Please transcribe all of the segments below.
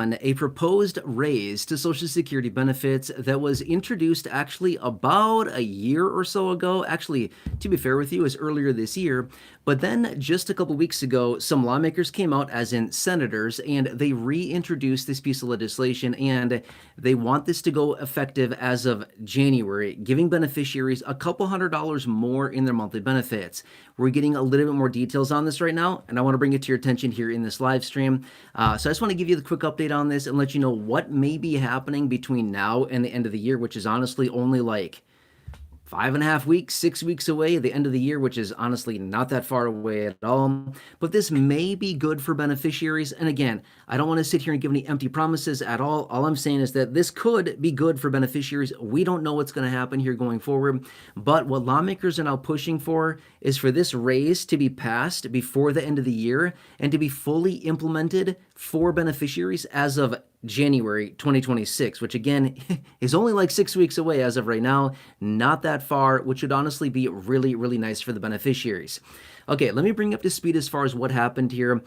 on a proposed raise to Social Security benefits that was introduced actually about a year or so ago. Actually, to be fair with you, it was earlier this year. But then just a couple weeks ago, some lawmakers came out, as in senators, and they reintroduced this piece of legislation, and they want this to go effective as of January, giving beneficiaries a couple $100 more in their monthly benefits. We're getting a little bit more details on this right now, and I want to bring it to your attention here in this live stream. So I just want to give you the quick update on this and let you know what may be happening between now and the end of the year, which is honestly only like 5.5 weeks, 6 weeks away at the end of the year, which is honestly not that far away at all. But this may be good for beneficiaries. And again, I don't want to sit here and give any empty promises at all. All I'm saying is that this could be good for beneficiaries. We don't know what's going to happen here going forward. But what lawmakers are now pushing for is for this raise to be passed before the end of the year and to be fully implemented for beneficiaries as of January 2026, which again is only like 6 weeks away as of right now, not that far, which would honestly be really, really nice for the beneficiaries. Okay, let me bring you up to speed as far as what happened here.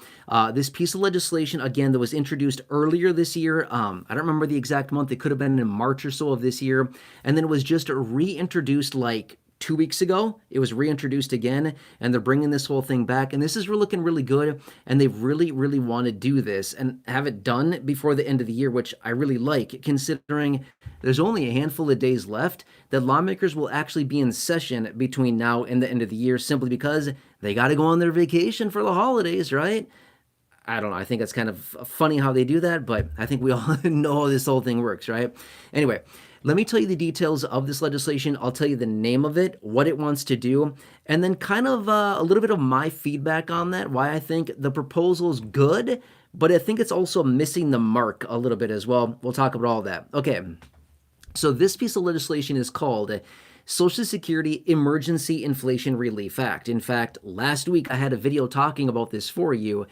This piece of legislation, again, that was introduced earlier this year. I don't remember the exact month. It could have been in March or so of this year. And then it was just reintroduced like 2 weeks ago. It was reintroduced again, and they're bringing this whole thing back, and this is looking really good, and they really, really want to do this and have it done before the end of the year, which I really like, considering there's only a handful of days left that lawmakers will actually be in session between now and the end of the year, simply because they got to go on their vacation for the holidays, right? I don't know. I think that's kind of funny how they do that, but I think we all know how this whole thing works, right? Anyway, let me tell you the details of this legislation. I'll tell you the name of it, what it wants to do, and then kind of a little bit of my feedback on that, why I think the proposal is good, but I think it's also missing the mark a little bit as well. We'll talk about all that. Okay, so this piece of legislation is called Social Security Emergency Inflation Relief Act. In fact, last week I had a video talking about this for you.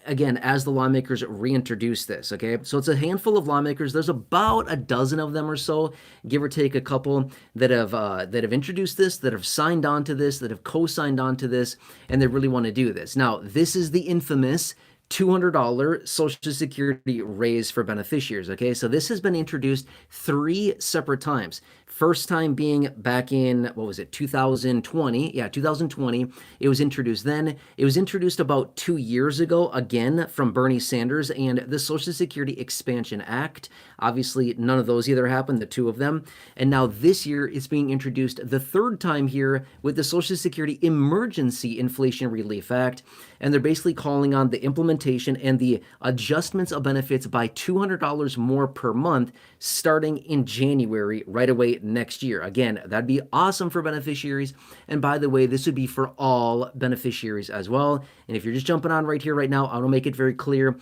Again, as the lawmakers reintroduce this, okay? So it's a handful of lawmakers. There's about a dozen of them or so, give or take a couple, that have introduced this, that have signed on to this, that have co-signed on to this, and they really want to do this. Now, this is the infamous $200 Social Security raise for beneficiaries, okay? So this has been introduced 3 separate times. First time being back in, 2020? Yeah, 2020. It was introduced then. It was introduced about 2 years ago, again, from Bernie Sanders and the Social Security Expansion Act. Obviously, none of those either happened, the 2 of them. And now this year, it's being introduced the 3rd time here with the Social Security Emergency Inflation Relief Act. And they're basically calling on the implementation and the adjustments of benefits by $200 more per month starting in January, right away next year. Again, that'd be awesome for beneficiaries. And by the way, this would be for all beneficiaries as well. And if you're just jumping on right here, right now, I want to make it very clear,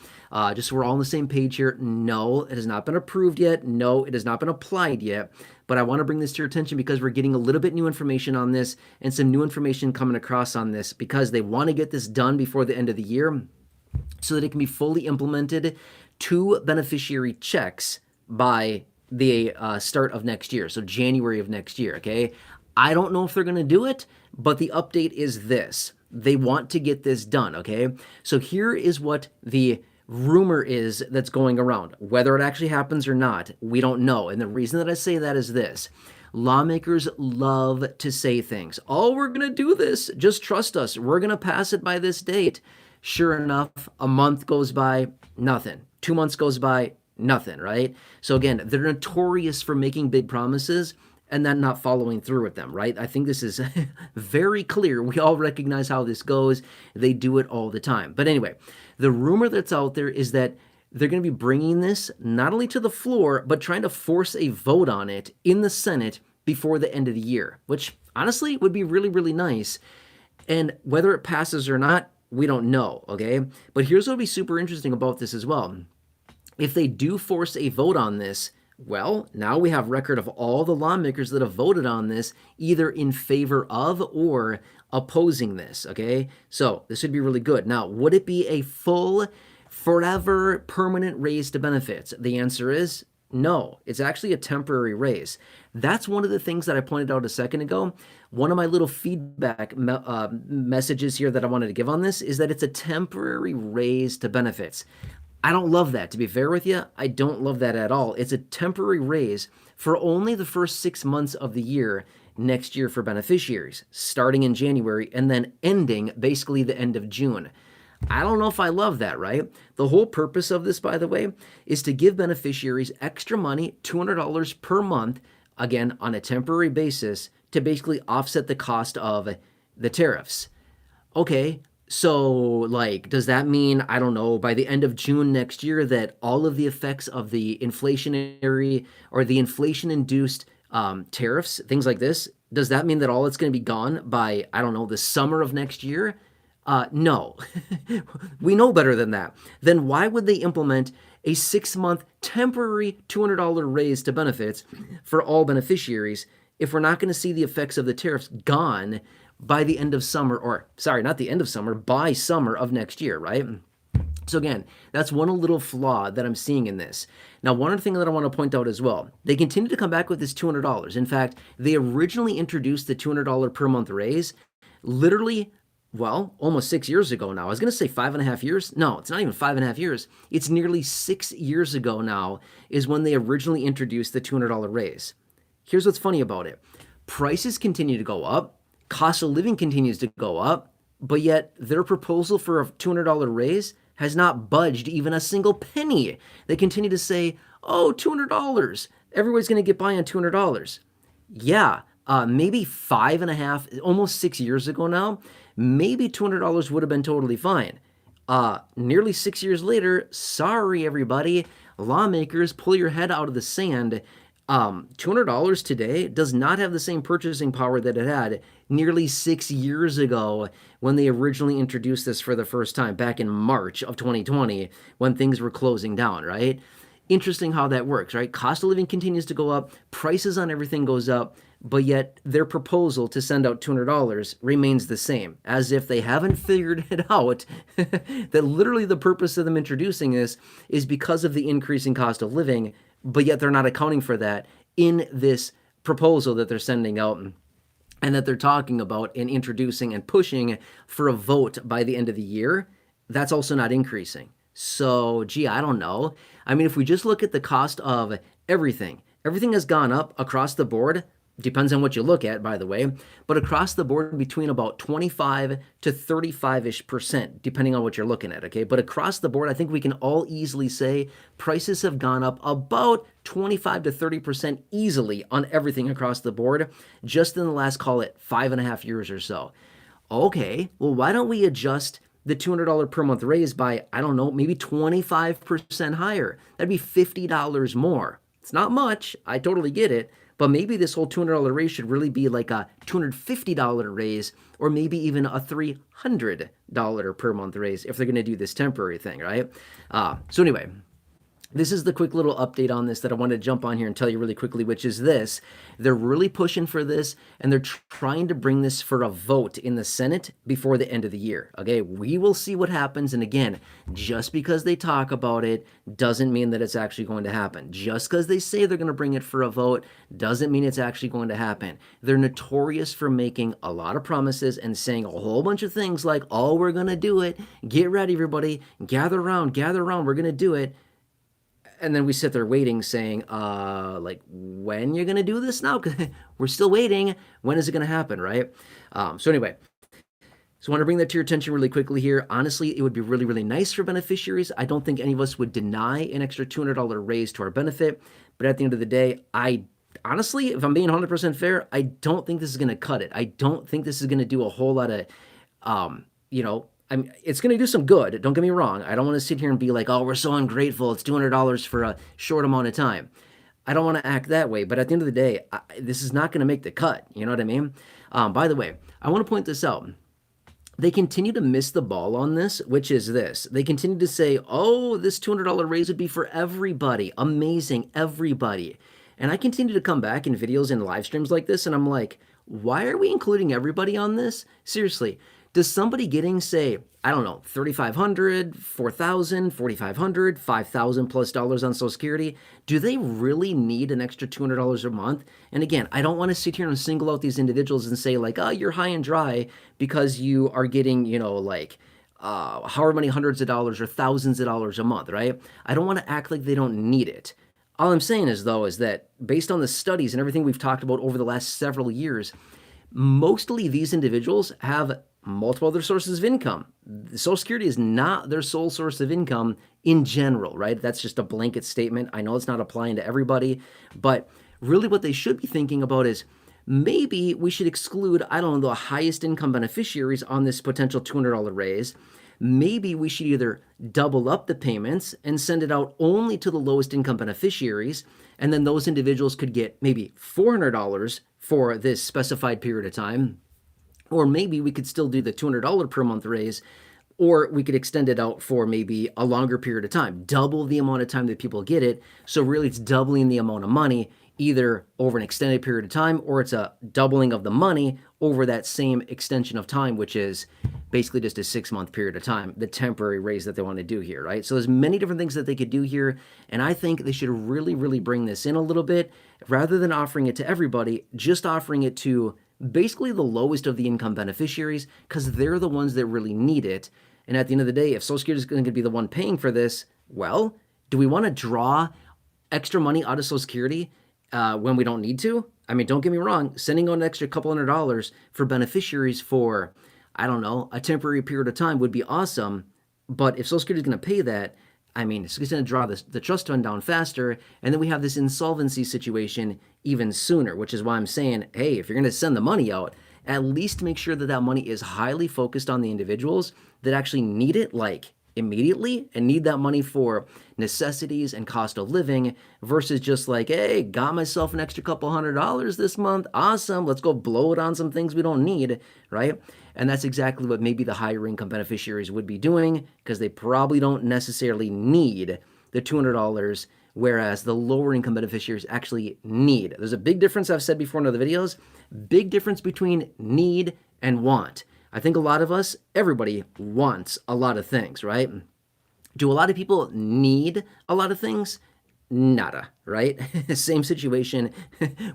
just so we're all on the same page here. No, it has not been approved yet. No, it has not been applied yet. But I want to bring this to your attention because we're getting a little bit new information on this and some new information coming across on this because they want to get this done before the end of the year so that it can be fully implemented to beneficiary checks by the start of next year, so January of next year, okay? I don't know if they're going to do it, but the update is this. They want to get this done, okay? So here is what the rumor is that's going around. Whether it actually happens or not, we don't know. And the reason that I say that is this. Lawmakers love to say things. Oh, we're going to do this. Just trust us. We're going to pass it by this date. Sure enough, a month goes by, nothing. 2 months goes by, nothing, right? So again, they're notorious for making big promises and then not following through with them, right? I think this is very clear. We all recognize how this goes. They do it all the time. But anyway, the rumor that's out there is that they're going to be bringing this not only to the floor, but trying to force a vote on it in the Senate before the end of the year, which honestly would be really, really nice. And whether it passes or not, we don't know, okay? But here's what would be super interesting about this as well. If they do force a vote on this, well, now we have record of all the lawmakers that have voted on this, either in favor of or opposing this, okay? So this would be really good. Now, would it be a full, forever, permanent raise to benefits? The answer is no. It's actually a temporary raise. That's one of the things that I pointed out a second ago. One of my little feedback messages here that I wanted to give on this is that it's a temporary raise to benefits. I don't love that. To be fair with you, I don't love that at all. It's a temporary raise for only the first 6 months of the year next year for beneficiaries, starting in January and then ending basically the end of June. I don't know if I love that, right? The whole purpose of this, by the way, is to give beneficiaries extra money, $200 per month, again, on a temporary basis, to basically offset the cost of the tariffs. Okay, so like, does that mean, I don't know, by the end of June next year that all of the effects of the inflationary or the inflation induced tariffs, things like this, does that mean that all it's going to be gone by, I don't know, the summer of next year? No, we know better than that. Then why would they implement a 6 month temporary $200 raise to benefits for all beneficiaries if we're not going to see the effects of the tariffs gone by the end of summer, or sorry, not the end of summer, by summer of next year, right? So again, that's one little flaw that I'm seeing in this. Now, one other thing that I want to point out as well, they continue to come back with this $200. In fact, they originally introduced the $200 per month raise literally, well, almost 6 years ago now. I was going to say 5.5 years. No, it's not even 5.5 years. It's nearly 6 years ago now is when they originally introduced the $200 raise. Here's what's funny about it. Prices continue to go up. Cost of living continues to go up, but yet their proposal for a $200 raise has not budged even a single penny. They continue to say, oh, $200. Everybody's going to get by on $200. Yeah, maybe 5.5, almost 6 years ago now, maybe $200 would have been totally fine. Nearly 6 years later, sorry, everybody, lawmakers, pull your head out of the sand. $200 today does not have the same purchasing power that it had nearly 6 years ago when they originally introduced this for the first time back in March of 2020 when things were closing down, right? Interesting how that works, right? Cost of living continues to go up, prices on everything goes up, but yet their proposal to send out $200 remains the same, as if they haven't figured it out that literally the purpose of them introducing this is because of the increasing cost of living, but yet they're not accounting for that in this proposal that they're sending out and that they're talking about and introducing and pushing for a vote by the end of the year. That's also not increasing. So, gee, I don't know. I mean, if we just look at the cost of everything, everything has gone up across the board. Depends on what you look at, by the way, but across the board between about 25 to 35-ish%, depending on what you're looking at, okay? But across the board, I think we can all easily say prices have gone up about 25 to 30% easily on everything across the board, just in the last, call it 5.5 years or so. Okay, well, why don't we adjust the $200 per month raise by, I don't know, maybe 25% higher? That'd be $50 more. It's not much. I totally get it. But maybe this whole $200 raise should really be like a $250 raise, or maybe even a $300 per month raise if they're going to do this temporary thing, right? So anyway, this is the quick little update on this that I want to jump on here and tell you really quickly, which is this. They're really pushing for this, and they're trying to bring this for a vote in the Senate before the end of the year. Okay, we will see what happens. And again, just because they talk about it doesn't mean that it's actually going to happen. Just because they say they're going to bring it for a vote doesn't mean it's actually going to happen. They're notorious for making a lot of promises and saying a whole bunch of things like, oh, we're going to do it. Get ready, everybody. Gather around, we're going to do it. And then we sit there waiting saying, like, when you're going to do this now? We're still waiting. When is it going to happen, right? So anyway, so I want to bring that to your attention really quickly here. Honestly, it would be really, really nice for beneficiaries. I don't think any of us would deny an extra $200 raise to our benefit. But at the end of the day, honestly, if I'm being 100% fair, I don't think this is going to cut it. I don't think this is going to do a whole lot of, it's going to do some good. Don't get me wrong. I don't want to sit here and be like, oh, we're so ungrateful. It's $200 for a short amount of time. I don't want to act that way. But at the end of the day, this is not going to make the cut. You know what I mean? By the way, I want to point this out. They continue to miss the ball on this, which is this. They continue to say, oh, this $200 raise would be for everybody. Amazing, everybody. And I continue to come back in videos and live streams like this, and I'm like, why are we including everybody on this? Seriously. Does somebody getting, say, I don't know, $3,500, $4,000, $4,500, $5,000 plus dollars on Social Security, do they really need an extra $200 a month? And again, I don't want to sit here and single out these individuals and say like, oh, you're high and dry because you are getting, however many hundreds of dollars or thousands of dollars a month, right? I don't want to act like they don't need it. All I'm saying is, though, is that based on the studies and everything we've talked about over the last several years, mostly these individuals have multiple other sources of income. Social Security is not their sole source of income in general, right? That's just a blanket statement. I know it's not applying to everybody, but really what they should be thinking about is maybe we should exclude, I don't know, the highest income beneficiaries on this potential $200 raise. Maybe we should either double up the payments and send it out only to the lowest income beneficiaries, and then those individuals could get maybe $400 for this specified period of time. Or maybe we could still do the $200 per month raise, or we could extend it out for maybe a longer period of time, double the amount of time that people get it. So really it's doubling the amount of money either over an extended period of time, or it's a doubling of the money over that same extension of time, which is basically just a 6-month period of time, the temporary raise that they want to do here, right? So there's many different things that they could do here, and I think they should really, really bring this in a little bit, rather than offering it to everybody, just offering it to basically the lowest of the income beneficiaries, because they're the ones that really need it. And at the end of the day, if Social Security is going to be the one paying for this, well, do we want to draw extra money out of Social Security when we don't need to? I mean, don't get me wrong, sending out an extra couple $100 for beneficiaries for, I don't know, a temporary period of time would be awesome. But if Social Security is going to pay that, I mean, it's going to draw the trust fund down faster, and then we have this insolvency situation even sooner, which is why I'm saying, hey, if you're going to send the money out, at least make sure that that money is highly focused on the individuals that actually need it, like immediately, and need that money for necessities and cost of living, versus just like, hey, got myself an extra couple $100 this month, awesome, let's go blow it on some things we don't need, right? And that's exactly what maybe the higher income beneficiaries would be doing, because they probably don't necessarily need the $200, whereas the lower income beneficiaries actually need. There's a big difference, I've said before in other videos, big difference between need and want. I think a lot of us, everybody wants a lot of things, right? Do a lot of people need a lot of things? Nada, right? Same situation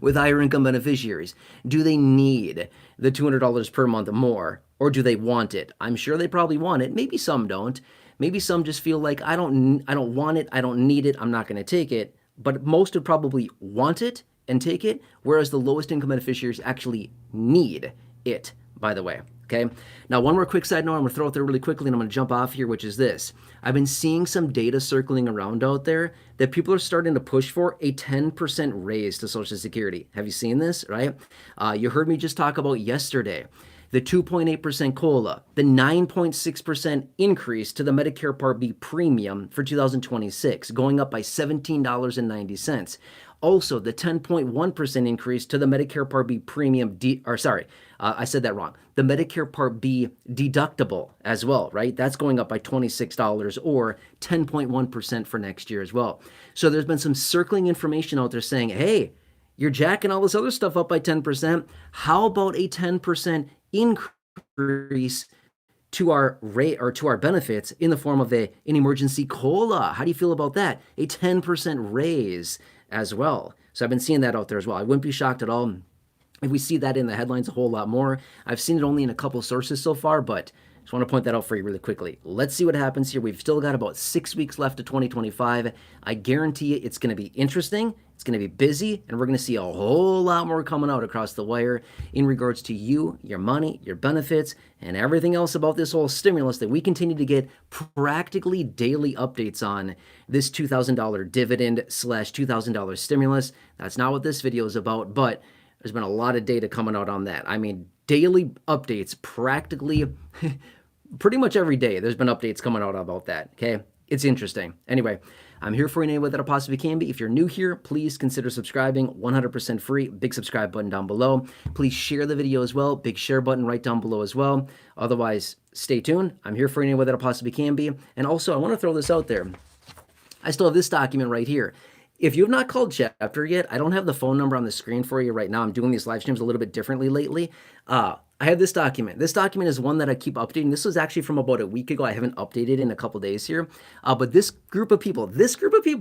with higher income beneficiaries. Do they need the $200 per month more, or do they want it? I'm sure they probably want it. Maybe some don't. Maybe some just feel like I don't want it, I don't need it, I'm not going to take it. But most would probably want it and take it, whereas the lowest income beneficiaries actually need it, by the way. Okay. Now, one more quick side note I'm going to throw out there really quickly, and I'm going to jump off here, which is this. I've been seeing some data circling around out there that people are starting to push for a 10% raise to Social Security. Have you seen this, right? You heard me just talk about yesterday, the 2.8% COLA, the 9.6% increase to the Medicare Part B premium for 2026, going up by $17.90. Also, the 10.1% increase to the Medicare Part B premium, I said that wrong. The Medicare Part B deductible as well, right? That's going up by $26 or 10.1% for next year as well. So there's been some circling information out there saying, hey, you're jacking all this other stuff up by 10%. How about a 10% increase to our rate or to our benefits in the form of an emergency COLA? How do you feel about that? A 10% raise as well. So I've been seeing that out there as well. I wouldn't be shocked at all if we see that in the headlines a whole lot more. I've seen it only in a couple sources so far, but just want to point that out for you really quickly. Let's see what happens here. We've still got about 6 weeks left to 2025. I guarantee you it's going to be interesting. It's going to be busy, and we're going to see a whole lot more coming out across the wire in regards to you, your money, your benefits, and everything else about this whole stimulus that we continue to get practically daily updates on. This $2,000 dividend / $2,000 stimulus. That's not what this video is about, but there's been a lot of data coming out on that. I mean, daily updates practically pretty much every day. There's been updates coming out about that, okay? It's interesting. Anyway, I'm here for you in any way that I possibly can be. If you're new here, please consider subscribing, 100% free. Big subscribe button down below. Please share the video as well. Big share button right down below as well. Otherwise, stay tuned. I'm here for you in any way that I possibly can be. And also, I want to throw this out there. I still have this document right here. If you have not called Chapter yet, I don't have the phone number on the screen for you right now. I'm doing these live streams a little bit differently lately. I have this document. This document is one that I keep updating. This was actually from about a week ago. I haven't updated in a couple days here. But this group of people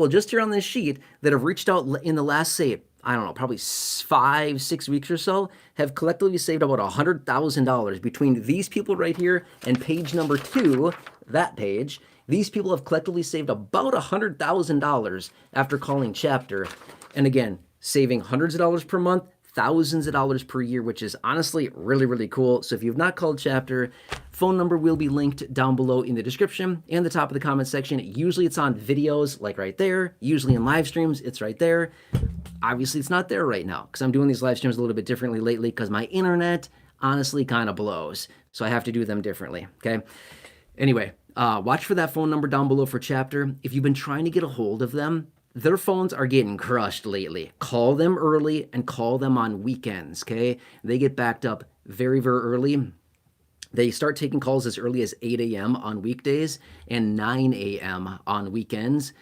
just here on this sheet that have reached out in the last, say, I don't know, probably 5, 6 weeks or so, have collectively saved about $100,000 between these people right here and page number 2, that page. These people have collectively saved about $100,000 after calling Chapter. And again, saving hundreds of dollars per month, thousands of dollars per year, which is honestly really, really cool. So if you've not called Chapter, phone number will be linked down below in the description and the top of the comment section. Usually it's on videos, like right there. Usually in live streams, it's right there. Obviously, it's not there right now because I'm doing these live streams a little bit differently lately because my internet honestly kind of blows. So I have to do them differently, okay? Anyway, watch for that phone number down below for Chapter. If you've been trying to get a hold of them, their phones are getting crushed lately. Call them early and call them on weekends, okay? They get backed up very, very early. They start taking calls as early as 8 a.m. on weekdays and 9 a.m. on weekends,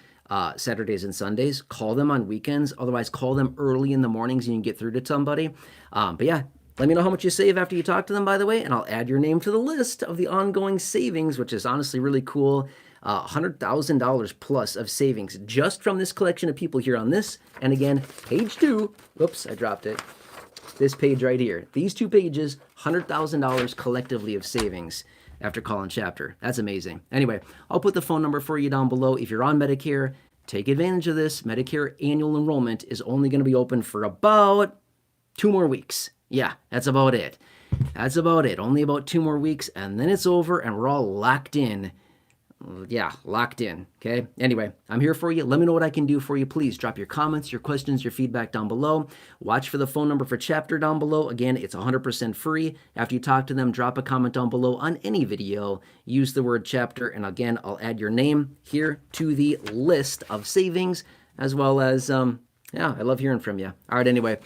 Saturdays and Sundays. Call them on weekends. Otherwise, call them early in the mornings and you can get through to somebody. But yeah, let me know how much you save after you talk to them, by the way, and I'll add your name to the list of the ongoing savings, which is honestly really cool. $100,000 plus of savings just from this collection of people here on this. And again, page 2, whoops, I dropped it. This page right here. These 2 pages, $100,000 collectively of savings after calling Chapter. That's amazing. Anyway, I'll put the phone number for you down below. If you're on Medicare, take advantage of this. Medicare Annual Enrollment is only going to be open for about 2 more weeks. Yeah, that's about it. That's about it. Only about 2 more weeks, and then it's over, and we're all locked in. Yeah, locked in, okay? Anyway, I'm here for you. Let me know what I can do for you. Please drop your comments, your questions, your feedback down below. Watch for the phone number for Chapter down below. Again, it's 100% free. After you talk to them, drop a comment down below on any video. Use the word Chapter, and again, I'll add your name here to the list of savings, as well as, yeah, I love hearing from you. All right, anyway,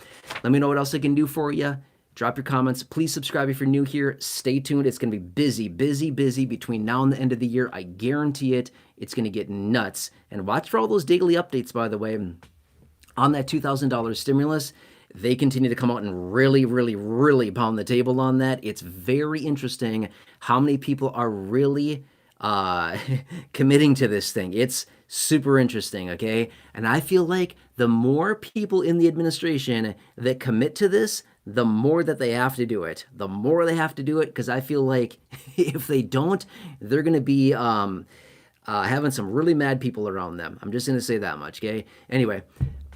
let me know what else I can do for you. Drop your comments. Please subscribe if you're new here. Stay tuned. It's going to be busy, busy, busy between now and the end of the year. I guarantee it. It's going to get nuts. And watch for all those daily updates, by the way. On that $2,000 stimulus, they continue to come out and really, really, really pound the table on that. It's very interesting how many people are really committing to this thing. It's super interesting, okay? And I feel like the more people in the administration that commit to this, the more that they have to do it. The more they have to do it, because I feel like if they don't, they're going to be having some really mad people around them. I'm just going to say that much, okay? Anyway,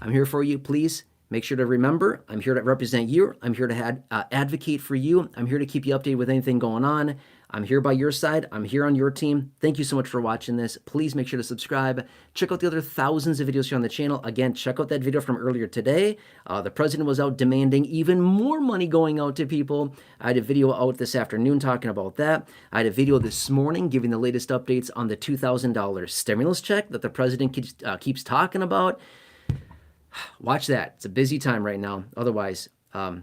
I'm here for you. Please make sure to remember, I'm here to represent you. I'm here to advocate for you. I'm here to keep you updated with anything going on. I'm here by your side. I'm here on your team. Thank you so much for watching this. Please make sure to subscribe. Check out the other thousands of videos here on the channel. Again, check out that video from earlier today. The president was out demanding even more money going out to people. I had a video out this afternoon talking about that. I had a video this morning giving the latest updates on the $2,000 stimulus check that the president keeps talking about. Watch that. It's a busy time right now. Otherwise,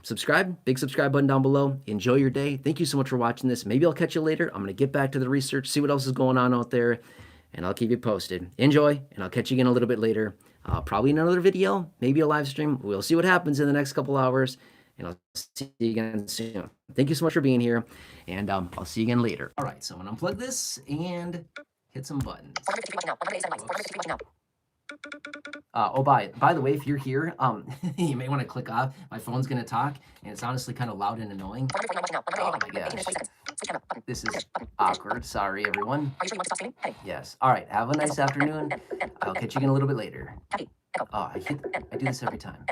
subscribe, big subscribe button down below. Enjoy your day. Thank you so much for watching this. Maybe I'll catch you later. I'm going to get back to the research, see what else is going on out there, and I'll keep you posted. Enjoy, and I'll catch you again a little bit later. Probably in another video, maybe a live stream. We'll see what happens in the next couple hours, and I'll see you again soon. Thank you so much for being here, and I'll see you again later. All right, so I'm going to unplug this and hit some buttons. Oh, by the way, if you're here, you may want to click off. My phone's going to talk, and it's honestly kind of loud and annoying. Oh my gosh. This is awkward. Sorry, everyone. Yes. All right. Have a nice afternoon. I'll catch you again a little bit later. Oh, I do this every time.